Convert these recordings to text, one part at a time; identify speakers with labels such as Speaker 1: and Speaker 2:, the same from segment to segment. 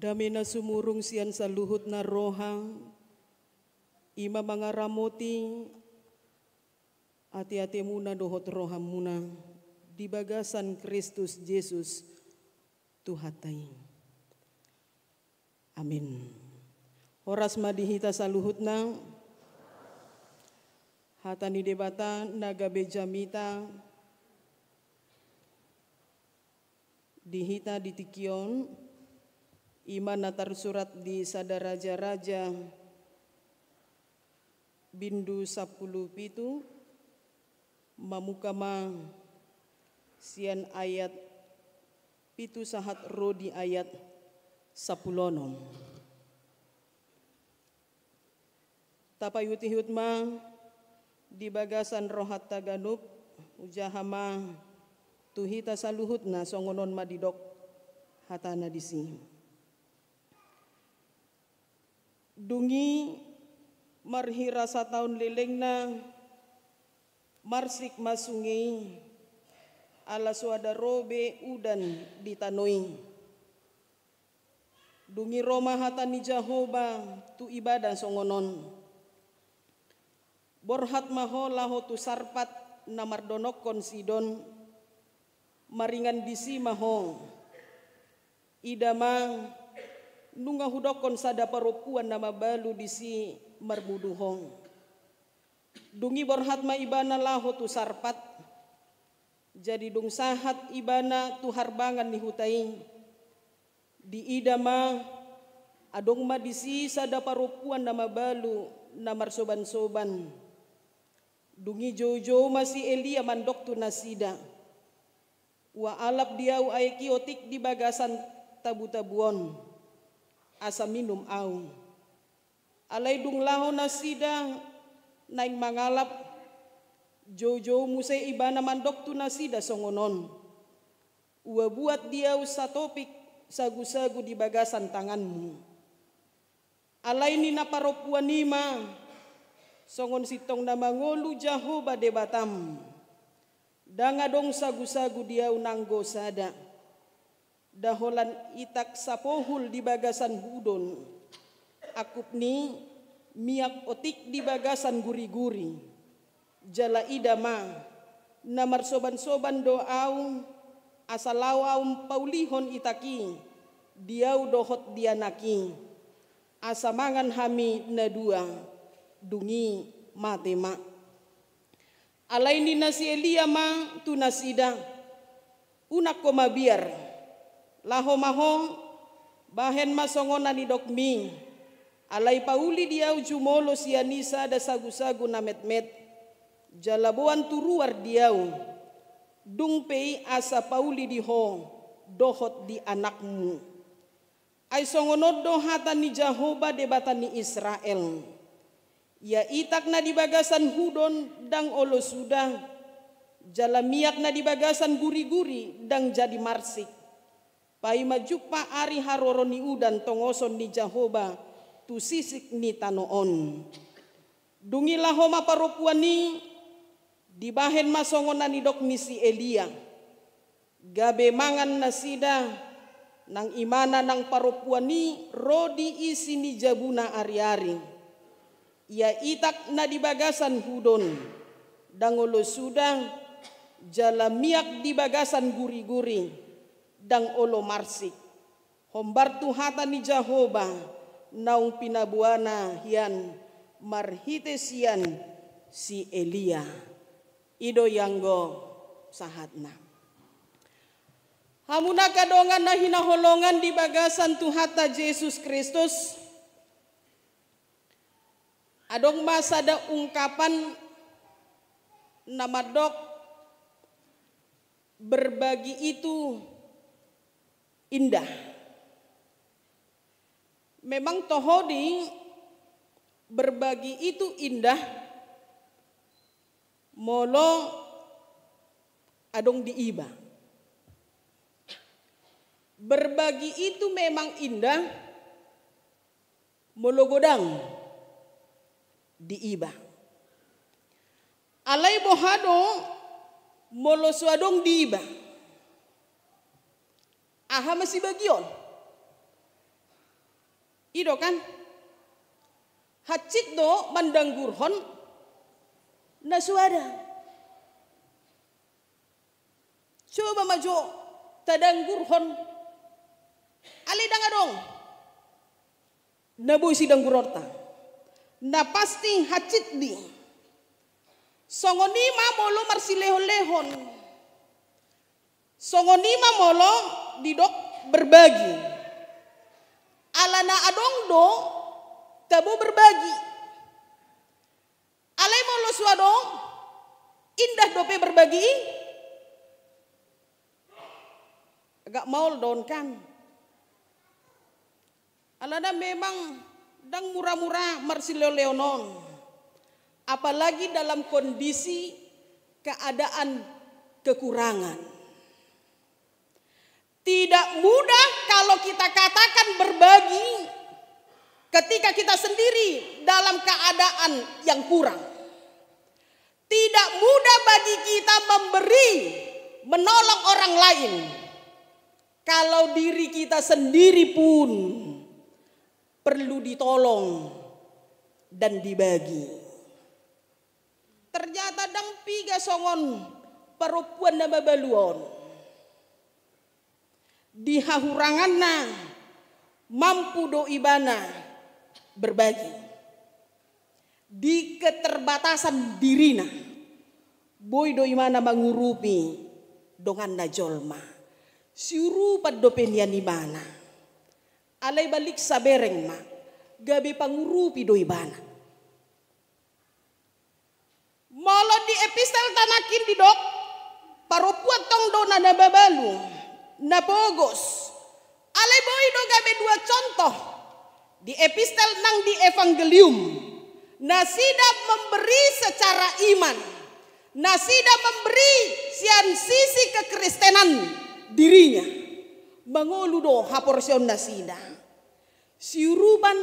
Speaker 1: Damena sumurung sian saluhut na rohang, ima mga ramoti, ati-ati muna dohot roham muna, di bagasan Kristus Yesus Tuhatay. Amin. Horas madihita saluhut na, hatani debata naga bejamita, dihita di tikion, iman natar surat di sada raja-raja bindu 10 pitu mamukama sian ayat pitu sahat ro di ayat 10. Tapayut-hut ma di bagasan rohat taganup ujahama tuhita saluhut na songonon madidok hatana disi. Dungi marhira sa taon leleng na marsik masungi ala suada robe udan ditanoi. Dungi Roma hata ni Jehovah tu ibadah songonon. Borhat maho laho tu sarpat na mardonokon sidon maringan disi maho idama nunga hudokon sada parupuan nama balu disi marmuduhong. Dungi borhat ma ibana laho tu sarpat jadi dung sahat ibana tu harbangan ni hutai di idama adong ma disi sada parupuan nama balu namar soban-soban. Dungi jojo masih Elia mandok tu nasida wa alap diau ay kiotik di bagasan tabu-tabuon asa minum au. Alay dung laho nasida naing mangalap jojo musay ibana mandok tu nasida songonon. Ua buat diau sa topik sagu-sagu di bagasan tanganmu. Alay ni naparopuan nima songon sitong na mangolu Jehovah de batam. Dangadong sagu-sagu diau nanggo sada. Daholan itak sapohul di bagasan hudon. Akup ni miak otik di bagasan guri-guri. Jala idama namar soban-soban doau asalawam paulihon itaki. Diau dohot dianaki. Asamangan hami na dua dungi matema. Alay ni nasi Elia ma tu nasida unak ko mabiar laho maho bahen masongonan ni dokmi alay pauli diau jumolo sianisa da sagu-sagu na met-met jalabuan turuar diau dung pei asa pauli diho dohot di anakmu ay songonod do hatan ni Jehovah debatan ni Israel. Ya itak na di bagasan hudon dang olo sudah jalamiak na di bagasan guri-guri dang jadi marsik. Pai majupa ari haroro ni udan tongoson ni Jehovah tu sisik ni tanoon. Dungilah homa parupuan ni dibahen masongonan ni dok ni si Elia. Gabe mangan nasida nang imana nang parupuan ni rodi isi ni jabuna ari-ari. Ya itak na di bagasan hudon dangolo sudah jalamiak di bagasan guri-guri dang olo marsik hombar tuhata ni Jehovah naung pinabuana hian marhitesian si Elia ido yanggo sahatna hamuna kadongan na hinaholongan di bagasan tuhata Yesus Kristus. Adong masa ada ungkapan nama dok berbagi itu indah. Memang tohodi berbagi itu indah. Molo adong diiba. Berbagi itu memang indah. Molo godang diiba. Alay bohado molo suadong diiba. Aha masih bagion. Ido kan? Hacik do mandanggurhon nasuada. Coba maju tadanggurhon. Ali dangadong. Naboy si danggurorta. Na pasti hacit di. Songonima molo marsilehon-lehon. Songonima molo didok berbagi. Alana adong do tabo berbagi. Alai molo suadong indah dope berbagi. Agak maul don kan. Alana memang dang murah-murah marsilehon-lehonon. Apalagi dalam kondisi keadaan kekurangan. Tidak mudah kalau kita katakan berbagi ketika kita sendiri dalam keadaan yang kurang. Tidak mudah bagi kita memberi, menolong orang lain kalau diri kita sendiri pun perlu ditolong dan dibagi. Ternyata dang piga songon perempuan na babaluon. Di hahuranganna mampu do ibana berbagi. Di keterbatasan dirina boy do imana mangurupi dongan na jolma. Siurupat do penian ibana. Alay balik sa bereng ma, gabi pangurupi do ibana. Molo di epistel tanakin di dok, parupuat tong do na nababalu, napogos. Alay boy do gabi dua contoh, di epistel nang di evangelium, nasida memberi secara iman, nasida memberi sian sisi kekristenan dirinya. Mangolu do haporsion nasida. Siurupan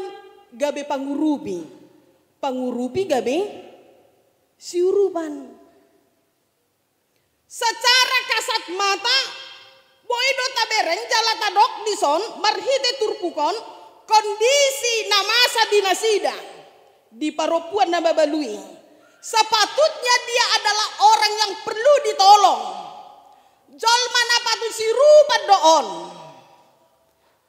Speaker 1: gabe pangurupi. Pangurupi gabe siurupan. Secara kasat mata boy do tabereng jalata dok dison marhite turpukon kondisi namasa dinasida di paropuan nababalui. Sepatutnya dia adalah orang yang perlu ditolong. Jolma napatu sirupan doon.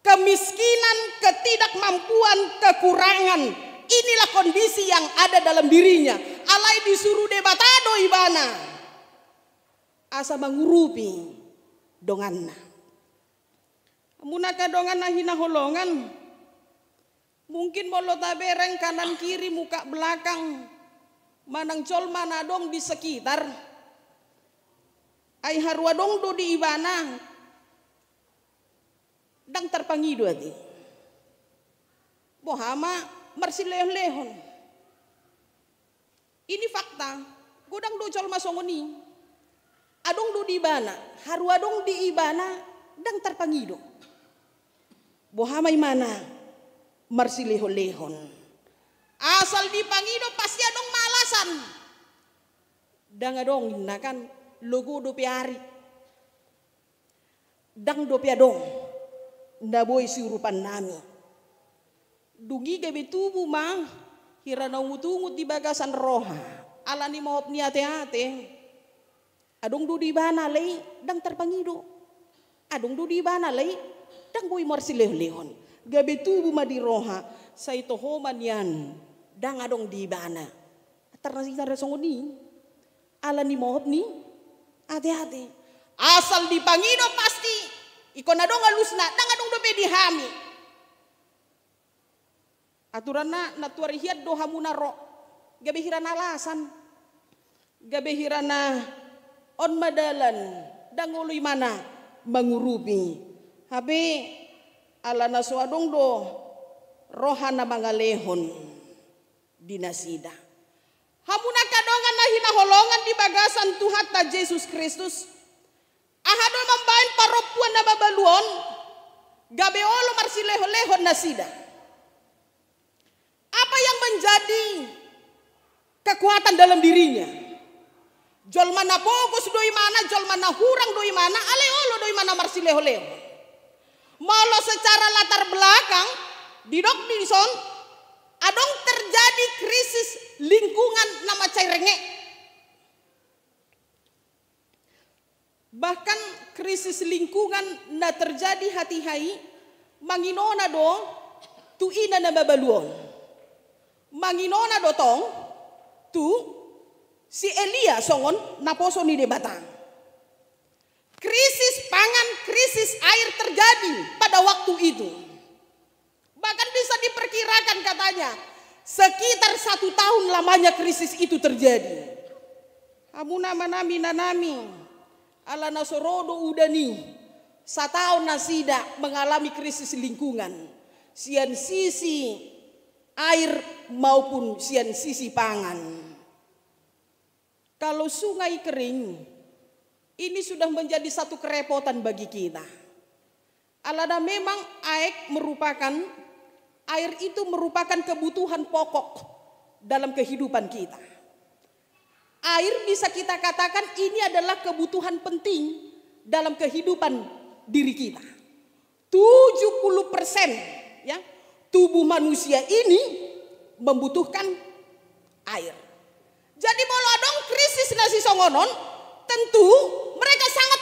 Speaker 1: Kemiskinan, ketidakmampuan, kekurangan. Inilah kondisi yang ada dalam dirinya. Alai disuruh debatado ibana. Asa mengurupi donganna. Munaka donganna hina holongan. Mungkin molo tabereng kanan kiri muka belakang. Manang jolma nadong di sekitar. Ay harwadong do di ibana dang terpangido ati bohama marsilehon-lehon. Ini fakta godang do jolma songoni adong do di ibana harwadong di ibana dang terpangido bohama imana marsilehon-lehon asal dipangido pasti adong malasan dang adong kan logo do piari dang do piadong ndaboy siurupan nami dungi gabe tubuh mah hirana ngutungut di bagasan roha alani mohop ni ate-ate adong do di bana lay dang terpangido adong do di bana lay dang boy marsileh-lehon gabe tubuh mah di roha sa ito homan yan dang adong di bana tarnasita resongoni alani mohop ni hati-hati. Asal dipangido pasti ikon adong alusna dang adong dope dihami. Aturanna natuarihiat do hamuna ro. Gabe hirana alasan. Gabe hirana on madalan dang uluy mana mangurupi. Habe alana suadong do rohana mangalehon dinasida. Hamuna kadongan na hinaholongan di bagasan Tuhan ta Yesus Kristus. Ahadol mambain paropuan na babaluon. Gabe olo marsilehon-lehon nasida. Apa yang menjadi kekuatan dalam dirinya? Jol mana bogus doi mana, jol mana hurang doi mana, ale olo doi mana marsilehon-lehon. Molo secara latar belakang di dok dison adong terjadi krisis lingkungan nama cairenge. Bahkan krisis lingkungan na terjadi hati hai manginona do tu ina na babaluon. Manginona do tong tu si Elia songon naposo ni debatang. Krisis pangan, krisis air terjadi pada waktu itu. Bahkan bisa diperkirakan katanya sekitar 1 tahun lamanya krisis itu terjadi. Amu nama nami nanami ala nasorodo udani 1 tahun nasida mengalami krisis lingkungan. Sian sisi air maupun sian sisi pangan. Kalau sungai kering, ini sudah menjadi satu kerepotan bagi kita. Alada memang air itu merupakan kebutuhan pokok dalam kehidupan kita. Air bisa kita katakan ini adalah kebutuhan penting dalam kehidupan diri kita. 70% ya, tubuh manusia ini membutuhkan air. Jadi kalau ada krisis nasi songonon, tentu mereka sangat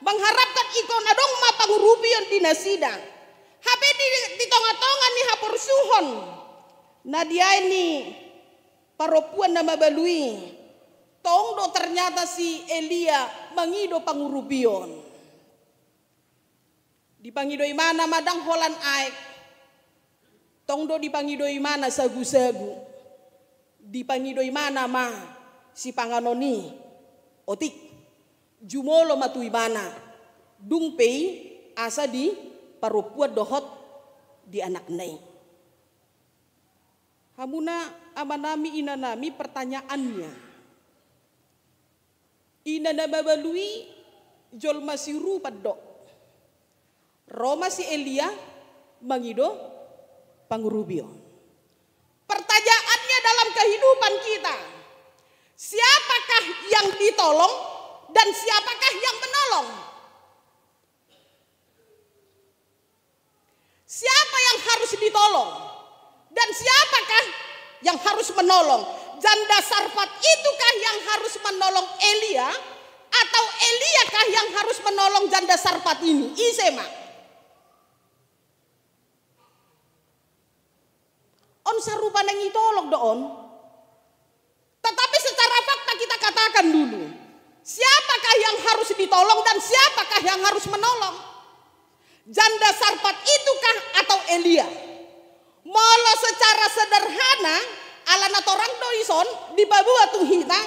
Speaker 1: mengharapkan ikon adong mapangurupion di nasida. Habe di tonga-tonga ni hapor suhon. Nadia ini paropuan nama balui. Tongdo ternyata si Elia mangido pangurupion. Dipangidoi mana madang holan aek. Tongdo dipangidoi mana sagu-sagu. Dipangidoi mana ma si panganoni otik jumolo matui mana dungpei asa di parupuat dohot di anak nai. Hamuna amanami inanami pertanyaannya. Inana babalui jol masih rupa dok. Roma si Elia mangido pangurubio. Pertanyaannya dalam kehidupan kita, siapakah yang ditolong dan siapakah yang menolong? Siapa yang harus ditolong dan siapakah yang harus menolong? Janda Sarfat itukah yang harus menolong Elia atau Eliakah yang harus menolong janda Sarfat ini? Isema. On sarupa nang itolong doon. Tetapi secara fakta kita katakan dulu, siapakah yang harus ditolong dan siapakah yang harus menolong? Janda Sarfat itukah atau Elia? Molo secara sederhana alana torang doison di babua tunghita,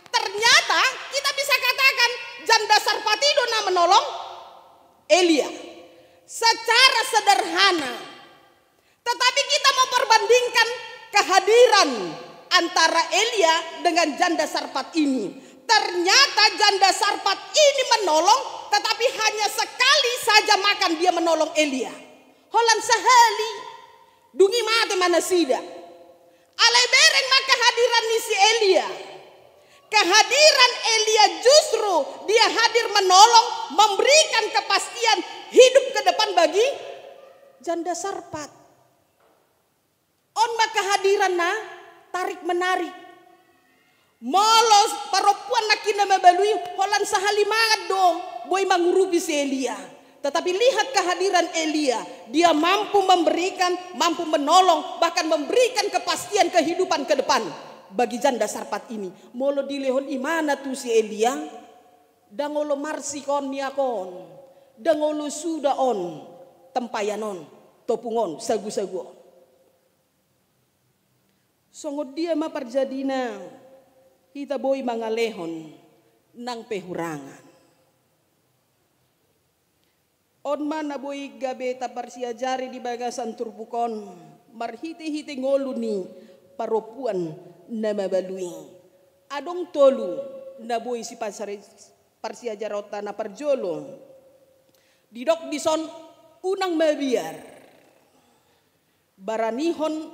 Speaker 1: ternyata kita bisa katakan janda Sarfat itu menolong Elia secara sederhana. Tetapi kita memperbandingkan kehadiran antara Elia dengan janda Sarfat ini. Ternyata janda Sarfat ini menolong, tetapi hanya sekali saja makan dia menolong Elia. Holan sehali, dungi mate mana sida. Alai bereng maka kehadiran ni si Elia. Kehadiran Elia justru dia hadir menolong, memberikan kepastian hidup ke depan bagi janda Sarfat. On maka hadiran na tarik menarik. Molos paropuan nakina mabalui holan sahali mangat dong boy mangurupi si Elia. Tetapi lihat kehadiran Elia, dia mampu memberikan, mampu menolong, bahkan memberikan kepastian kehidupan ke depan bagi janda Sarfat ini. Molo dilehon imana tu si Elia, dangolo marsi kon niakon, dangolo suda on tempayanon, topungon sagu-sagu. Songod dia ma parjadina kita boy mangalehon nang pehurangan. On mana boy gabe taparsiajari di bagasan turbukon marhiti-hiti ngolu ni paropuan na mabalui. Adong tolu na boy si parsiajarota na parjolo. Didok dison unang mabiar. Baranihon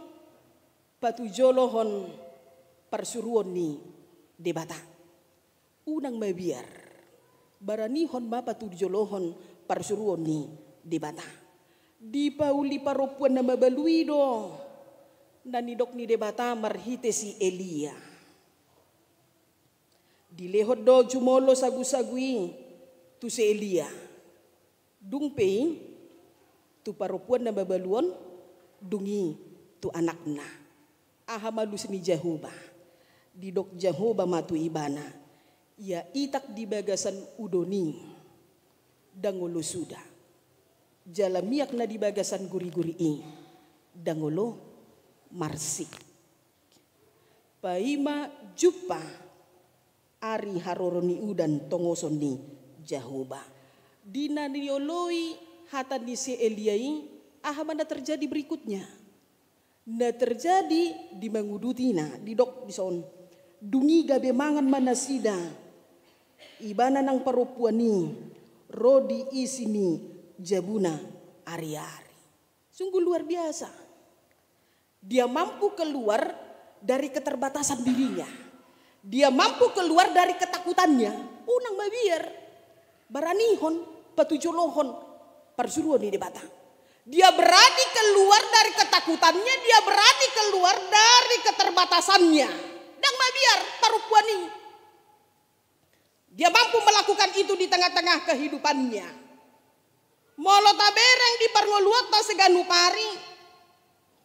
Speaker 1: patujolohon persuruan ni debata. Unang mabiar. Baranihon ma patujolohon persuruan ni debata. Di pauli paropuan na mabalui do. Nanidok ni debata marhite si Elia. Dilehot do jumolo sagu-sagui tu si Elia. Dungpei tu paropuan na babaluon dungi tu anakna. Ahamalus ni Jehovah. Didok Jehovah matu ibana. Ya itak di bagasan udoni. Dangolo sudah. Jalamiak na di bagasan guri-guri i. Dangolo marsik. Paima jupa. Ari haroroni udan tongoson ni Jehovah. Dina nioloi hata ni si Eliai. Ahamana terjadi berikutnya. Na terjadi di mangudutina. Di dok bison. Dungi gabe mangan manasida. Ibana nang parupuan ni. Rodi isini jabuna ari-ari. Sungguh luar biasa. Dia mampu keluar dari keterbatasan dirinya. Dia mampu keluar dari ketakutannya. Unang mabiar. Baranihon, patujolohon, parsuruan di debata. Dia berani keluar dari ketakutannya. Dia berani keluar dari keterbatasannya. Dang mabiar parupuan ini. Dia mampu melakukan itu di tengah-tengah kehidupannya. Molo tabereng di parngoluat ta seganu pari.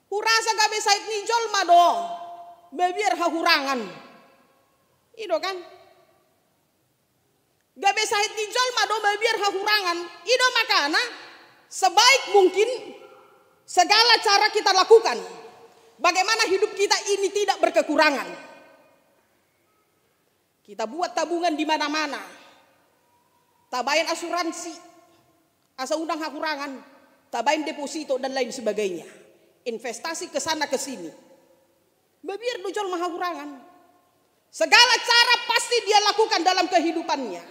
Speaker 1: Hurasa gabe sait ni jolma do. Mabiar hahurangan. Ido kan? Gabe sait ni jolma do mabiar hahurangan. Ido makana sebaik mungkin segala cara kita lakukan. Bagaimana hidup kita ini tidak berkekurangan. Kita buat tabungan di mana-mana. Tabain asuransi. Asa undang hakurangan. Tabain deposito dan lain sebagainya. Investasi ke sana ke sini. Babiar dojol mahakurangan. Segala cara pasti dia lakukan dalam kehidupannya.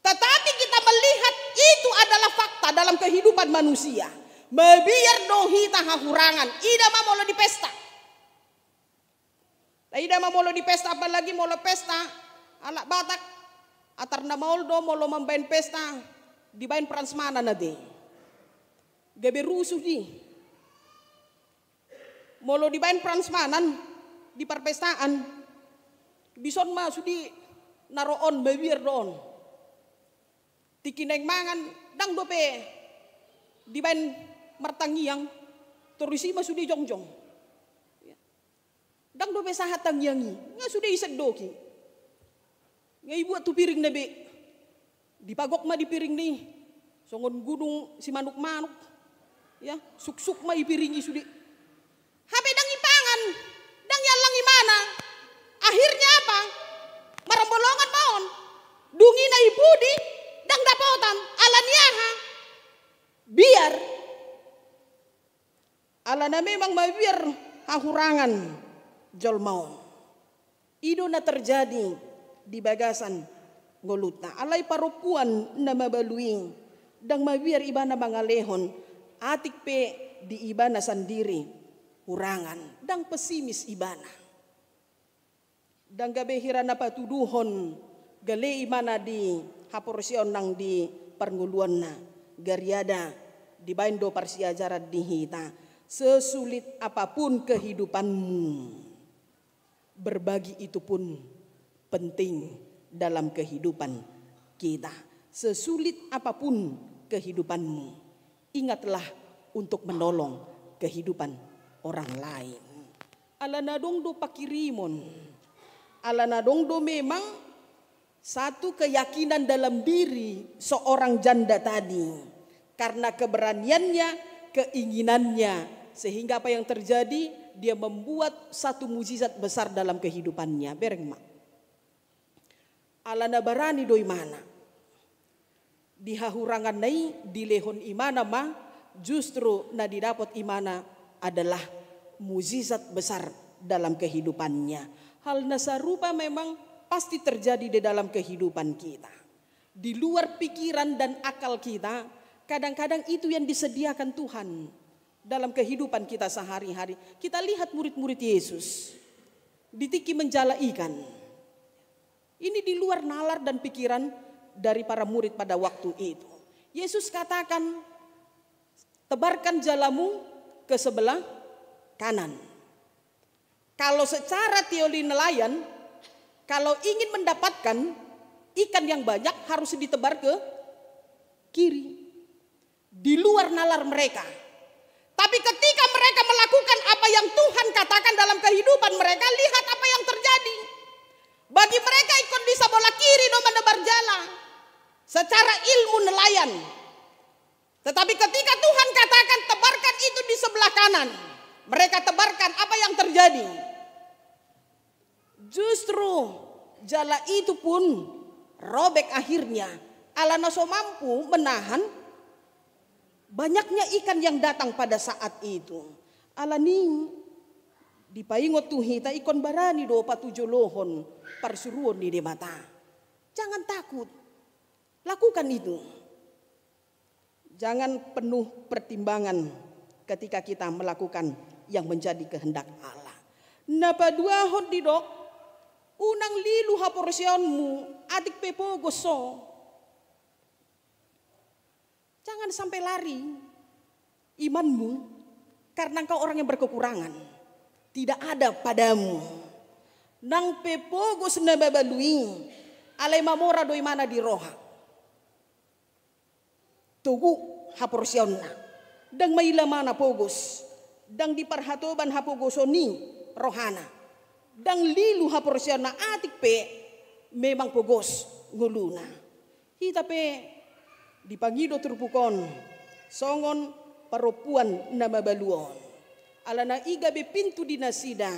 Speaker 1: Tetapi kita melihat itu adalah fakta dalam kehidupan manusia. Babiar dohita hakurangan. Ida mah molo di pesta. Ida mah molo di pesta, apalagi molo pesta. Alak Batak, atar na mauldo molo mambain pesta, dibain pransmana na di. Gabe rusuh di. Molo dibain pransmanan, di parpestaan, bison ma sudi naroon babir doon. Tikineng mangan, dang dope, dibain martangiang, turisi ma sudi jongjong. Dang dope sahat tangyangi, nga sudi isag doki. Nga ibuat tu piring na be. Dipagok ma di piring ni. Songon gunung si manuk-manuk. Ya, suk-suk ma ipiringi sudi. Hape dang ipangan. Dang yalang imana. Akhirnya apa? Marambolongan maon. Dungi na ibudi. Dang dapotan. Alaniaha. Biar. Ala na memang mabiar hahurangan. Jol maon. Ido na terjadi di bagasan ngolutna. Alay parupuan na mabaluing. Dang mabiar ibana mangalehon. Atik pe di ibana sandiri. Hurangan. Dang pesimis ibana. Dang gabehira na patuduhon. Gale imana di haporsion nang di parnguluan na. Gariada di baindo parsiajaran dihita. Sesulit apapun kehidupanmu. Berbagi itu pun penting dalam kehidupan kita. Sesulit apapun kehidupanmu, ingatlah untuk menolong kehidupan orang lain. Alanadong do pakirimon. Alanadong do memang satu keyakinan dalam diri seorang janda tadi. Karena keberaniannya, keinginannya. Sehingga apa yang terjadi, dia membuat satu mukjizat besar dalam kehidupannya. Bereng mak. Alana barani doi mana. Di hahurangan nai di lehon imana mah justru na didapat imana adalah mukjizat besar dalam kehidupannya. Hal nasarupa memang pasti terjadi di dalam kehidupan kita. Di luar pikiran dan akal kita, kadang-kadang itu yang disediakan Tuhan dalam kehidupan kita sehari-hari. Kita lihat murid-murid Yesus ditiki menjala ikan. Ini di luar nalar dan pikiran dari para murid pada waktu itu. Yesus katakan, tebarkan jalamu ke sebelah kanan. Kalau secara teori nelayan, kalau ingin mendapatkan ikan yang banyak harus ditebar ke kiri, di luar nalar mereka. Tapi ketika mereka melakukan apa yang Tuhan katakan dalam kehidupan mereka, lihat apa yang terjadi. Bagi mereka ikut di sebelah kiri do menebar jala secara ilmu nelayan. Tetapi ketika Tuhan katakan tebarkan itu di sebelah kanan, mereka tebarkan, apa yang terjadi? Justru jala itu pun robek akhirnya. Allah naso mampu menahan banyaknya ikan yang datang pada saat itu. Allah ning dipaingot tuhita ikon barani do patujolohon parsuruon di mata. Jangan takut, lakukan itu. Jangan penuh pertimbangan ketika kita melakukan yang menjadi kehendak Allah. Napa dua hot di dok, unang lilu haporsionmu adik pepo goso. Jangan sampai lari imanmu karena engkau orang yang berkekurangan. Tidak ada padamu. Nang pepo gos nababalui alai mamora doi mana di roha. Tugu haporsionna dang maila mana pogos dang diperhatoban hapogosoni rohana dang lilu haporsionna atik pe memang pogos nguluna hita pe dipangido turpukon songon paropuan nama baluon alana iga be pintu di nasida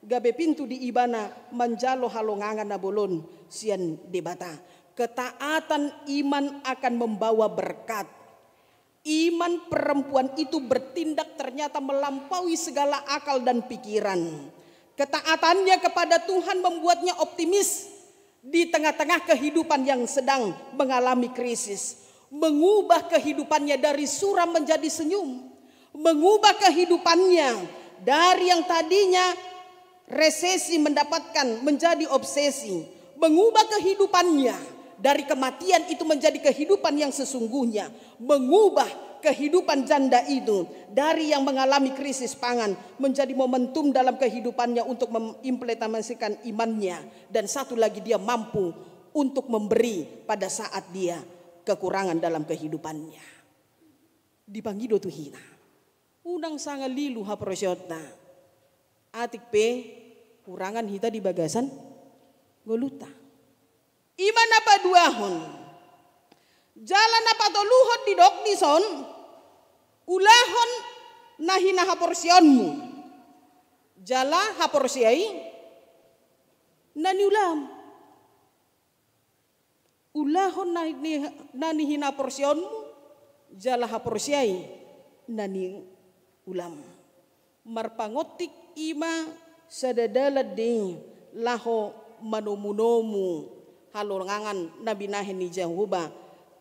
Speaker 1: gabe pintu di ibana manjalo halongangan na bolon sian debata. Ketaatan iman akan membawa berkat. Iman perempuan itu bertindak ternyata melampaui segala akal dan pikiran. Ketaatannya kepada Tuhan membuatnya optimis di tengah-tengah kehidupan yang sedang mengalami krisis. Mengubah kehidupannya dari suram menjadi senyum. Mengubah kehidupannya dari yang tadinya resesi mendapatkan menjadi obsesi. Mengubah kehidupannya dari kematian itu menjadi kehidupan yang sesungguhnya. Mengubah kehidupan janda itu dari yang mengalami krisis pangan menjadi momentum dalam kehidupannya untuk mengimplementasikan imannya. Dan satu lagi, dia mampu untuk memberi pada saat dia kekurangan dalam kehidupannya. Dipangido tuhina. Unang sanga lilu haprosyotna. Atik pe kurangan hita di bagasan goluta. Iman apa duahon jalan apa toluhon di dok di son ulahon nahina haporsionmu jala haporsiai nani ulam ulahon nani hina porsionmu jala haporsiai nani ulam marpangotik ima sadadalat de laho manumunomu halongangan nabi nahen ni Jehovah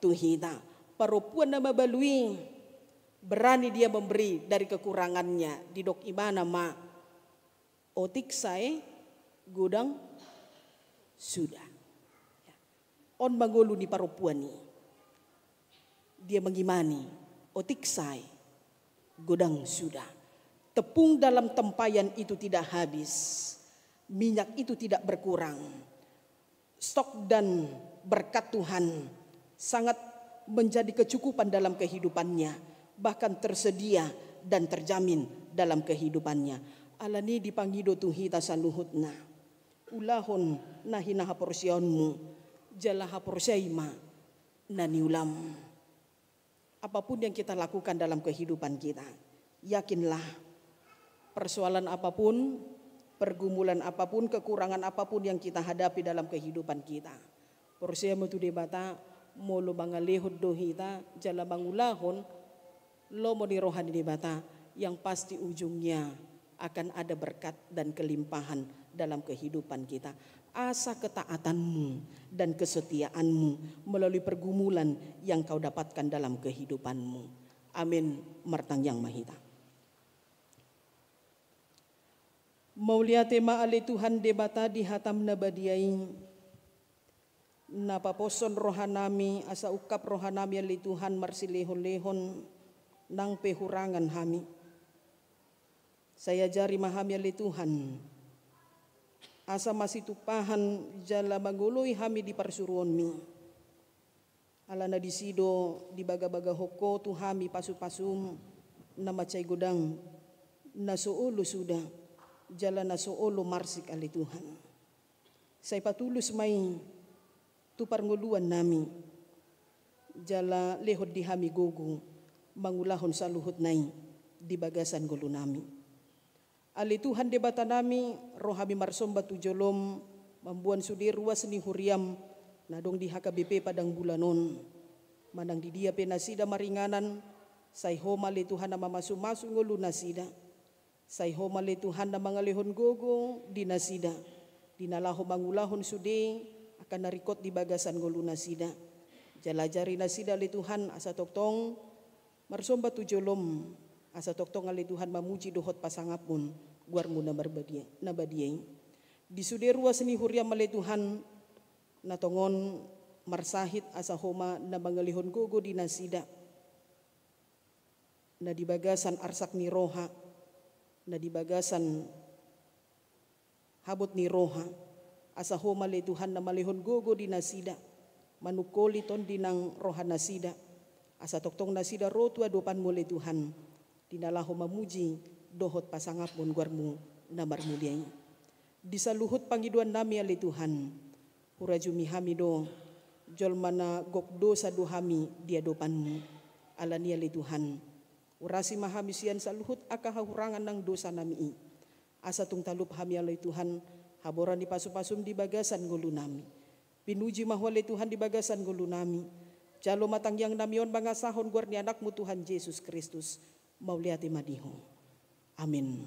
Speaker 1: tuhita. Perempuan nama balui berani dia memberi dari kekurangannya. Di dok imana ma otik saya gudang sudah. On mangolu ni perempuan ni dia mengimani otik saya gudang sudah. Tepung dalam tempayan itu tidak habis. Minyak itu tidak berkurang. Stok dan berkat Tuhan sangat menjadi kecukupan dalam kehidupannya. Bahkan tersedia dan terjamin dalam kehidupannya. Alani dipangido tuhita saluhutna. Ulahon nahina haporsionmu. Jala haporsyaima nani ulam. Apapun yang kita lakukan dalam kehidupan kita. Yakinlah persoalan apapun, pergumulan apapun, kekurangan apapun yang kita hadapi dalam kehidupan kita. Porsia metu debata molo bangalehod dohita jala bangulahon lo mo di rohani debata yang pasti ujungnya akan ada berkat dan kelimpahan dalam kehidupan kita. Asa ketaatanmu dan kesetiaanmu melalui pergumulan yang kau dapatkan dalam kehidupanmu. Amin. Martang yang mahita. Maulia tema ali Tuhan debata di hatam nabadiai napaposon rohanami asa ukap rohanami ali Tuhan marsilehon-lehon nang pehurangan hami. Saya jari mahami ali Tuhan. Asa masih tupahan jala mangului hami di parsuruan mi. Alana disido di baga-baga hoko tu hami pasu-pasum na macay godang na suolo sudah jala na suolo marsik ali Tuhan. Say patulus may tu parnguluan nami jala lehod di hami gogo mangulahon sa luhut nai di bagasan gulo nami. Ali Tuhan debata nami roh hami marsomba tu jolom mambuan sudi ruas ni huriam nadong di HKBP padang bulanon manang di dia penasida maringanan say homa li Tuhan na mamasu-masu ngulu nasida say homa li Tuhan na mangalihon gogo di nasida dinalaho mangulahon sudi akan narikot di bagasan ngulu nasida jalajari nasida li Tuhan asa toktong marsomba tu jolom asa toktong ali Tuhan mamuji dohot pasangapun guarmu na badiay di suderua seni huriam mali Tuhan na tongon marsahit asa homa na mangalihon gogo di nasida na di bagasan arsak ni roha na di bagasan habot ni roha asa homa li Tuhan na malihon gogo di nasida manukoli ton dinang roha nasida asa toktong nasida rotua dopan muli Tuhan dinalaho mamuji dohot pasangapun guarmu na marmuliay. Di saluhut pangiduan nami ali Tuhan. Purajumi hami do jol mana gokdo sa do hami dia dopanmu. Alani ali Tuhan. Urasi mahami sian saluhut akahahurangan ng dosa nami. Asa tung talup hami ali Tuhan. Haboran di pasu-pasum di bagasan ngulu nami. Pinuji mahwali Tuhan di bagasan ngulu nami. Jalo matangyang namion mga sahon guar ni anakmu Tuhan Yesus Kristus. Mauliati madiho. Amin.